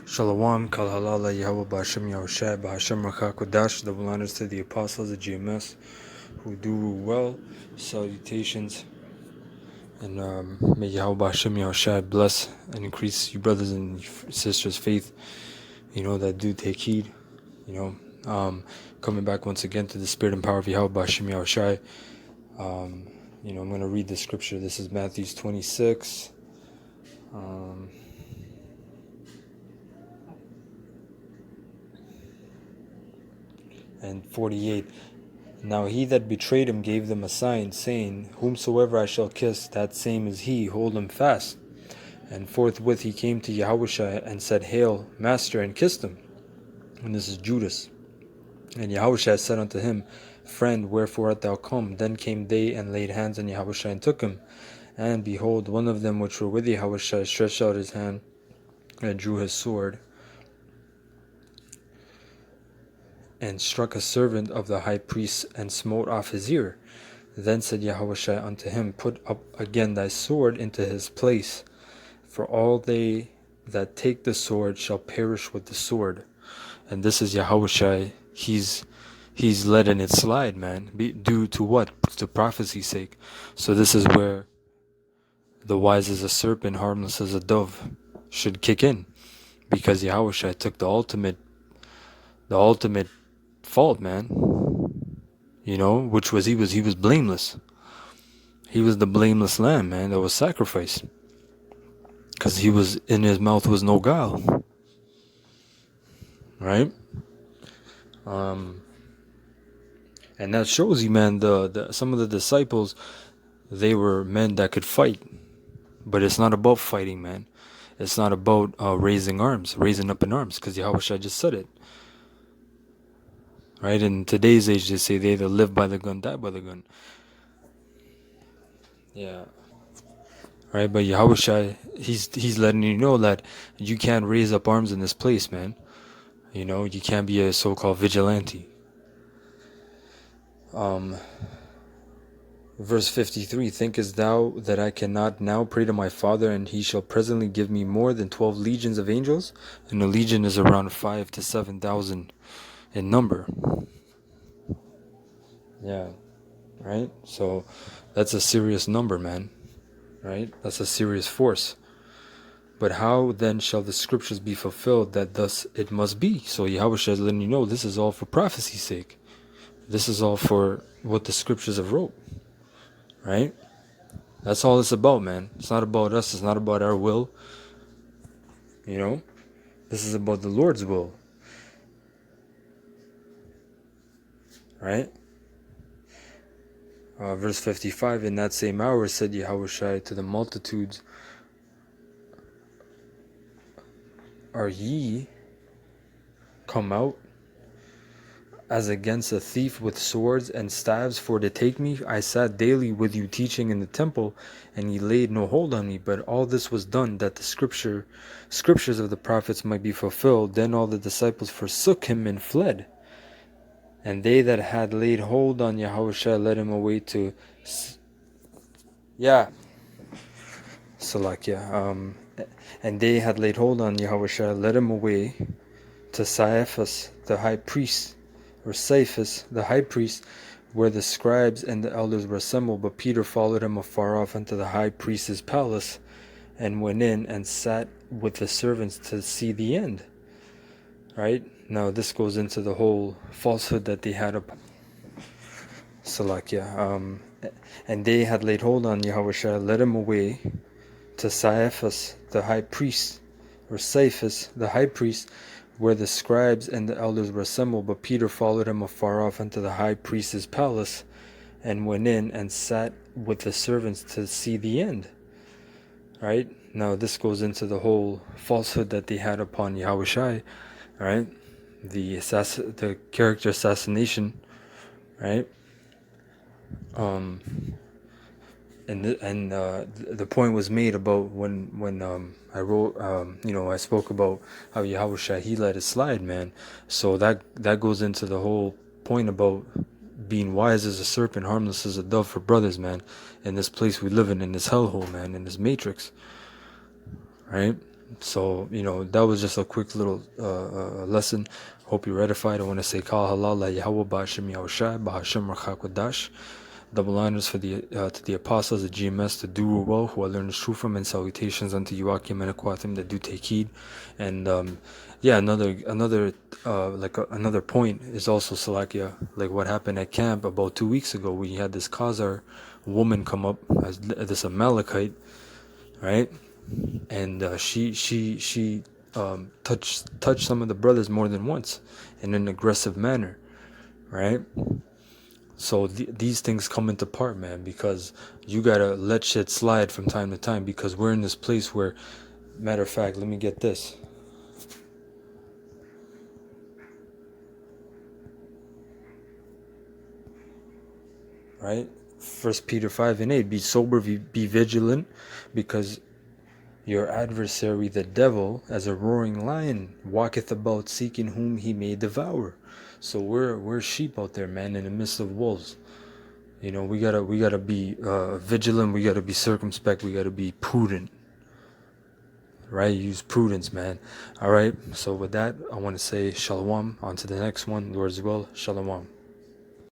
Shalom, Kal Halala, Yahweh Ba'Shem Yahushai, Ba'Shem Rakha Kodash, double honors to the apostles of GMS who do rule well. Salutations, and may Yahweh Ba'Shem Yahushai bless and increase you brothers and sisters' faith, that do take heed, coming back once again to the spirit and power of Yahweh Ba'Shem Yahushai. I'm going to read the scripture. This is Matthew 26. And 48. Now he that betrayed him gave them a sign, saying, Whomsoever I shall kiss, that same is he, hold him fast. And forthwith he came to Yahushua and said, Hail, Master, and kissed him. And this is Judas. And Yahushua said unto him, Friend, wherefore art thou come? Then came they and laid hands on Yahushua and took him. And behold, one of them which were with Yahushua stretched out his hand and drew his sword, and struck a servant of the high priest, and smote off his ear. Then said Yahushua unto him, Put up again thy sword into his place, for all they that take the sword shall perish with the sword. And this is Yahushua. He's letting it slide, man. Due to what? To prophecy's sake. So this is where the wise as a serpent, harmless as a dove should kick in, because Yahushua took the ultimate fault, man, which was he was blameless. He was the blameless lamb, man, that was sacrificed, because he was in his mouth was no guile, right? And that shows you, man, the some of the disciples, they were men that could fight, but it's not about fighting, man. It's not about raising up in arms, because Yahushua just said it. Right? In today's age, they say they either live by the gun, die by the gun. Yeah. Right? But Yahushua, he's letting you know that you can't raise up arms in this place, man. You can't be a so-called vigilante. Verse 53, Thinkest thou that I cannot now pray to my Father, and he shall presently give me more than 12 legions of angels? And a legion is around 5,000 to 7,000 in number. Yeah, right? So that's a serious number, man. Right? That's a serious force. But how then shall the scriptures be fulfilled that thus it must be? So Yahushua is letting you know this is all for prophecy's sake. This is all for what the scriptures have wrote. Right? That's all it's about, man. It's not about us. It's not about our will. This is about the Lord's will. Right? Verse 55, In that same hour said Yahushua to the multitudes, Are ye come out as against a thief with swords and staves for to take me? I sat daily with you teaching in the temple, and ye laid no hold on me. But all this was done, that the scriptures of the prophets might be fulfilled. Then all the disciples forsook him and fled. And they that had laid hold on Yahushua led him away to Salakia. And they had laid hold on Yahushua, led him away to Caiaphas the high priest, or Cephas the high priest, where the scribes and the elders were assembled. But Peter followed him afar off unto the high priest's palace, and went in and sat with the servants to see the end. Right? Now this goes into the whole falsehood that they had upon Salakia. And they had laid hold on Yahushua, led him away to Caiaphas the high priest, or Cephas the high priest, where the scribes and the elders were assembled. But Peter followed him afar off unto the high priest's palace, and went in and sat with the servants to see the end. Right? Now this goes into the whole falsehood that they had upon Yahushua. Right? The character assassination, right? And the point was made about when I wrote, I spoke about how Yahushua, he let it slide, man. So that goes into the whole point about being wise as a serpent, harmless as a dove for brothers, man. In this place we live in this hellhole, man, in this matrix, right? So, that was just a quick little lesson. Hope you're edified. I want to say Kal Halal La Yahweh Ba'ashim Yahushai Ba'ashim Rachakwadash. Double honors for to the apostles, the GMS, the do well, who I learned the truth from, and salutations unto Yuakim and Aquatim that do take heed. And yeah, another point is also Salakia, like what happened at camp about 2 weeks ago. We had this Khazar woman come up as this Amalekite, right? And she touched some of the brothers more than once in an aggressive manner, right? So these things come into part, man, because you gotta let shit slide from time to time, because we're in this place where, matter of fact, let me get this. Right? 1 Peter 5:8, be sober, be vigilant, because your adversary, the devil, as a roaring lion, walketh about seeking whom he may devour. So we're sheep out there, man, in the midst of wolves. We gotta be vigilant. We gotta be circumspect. We gotta be prudent. Right? Use prudence, man. All right. So with that, I want to say shalom. On to the next one. Lord's will. Shalom.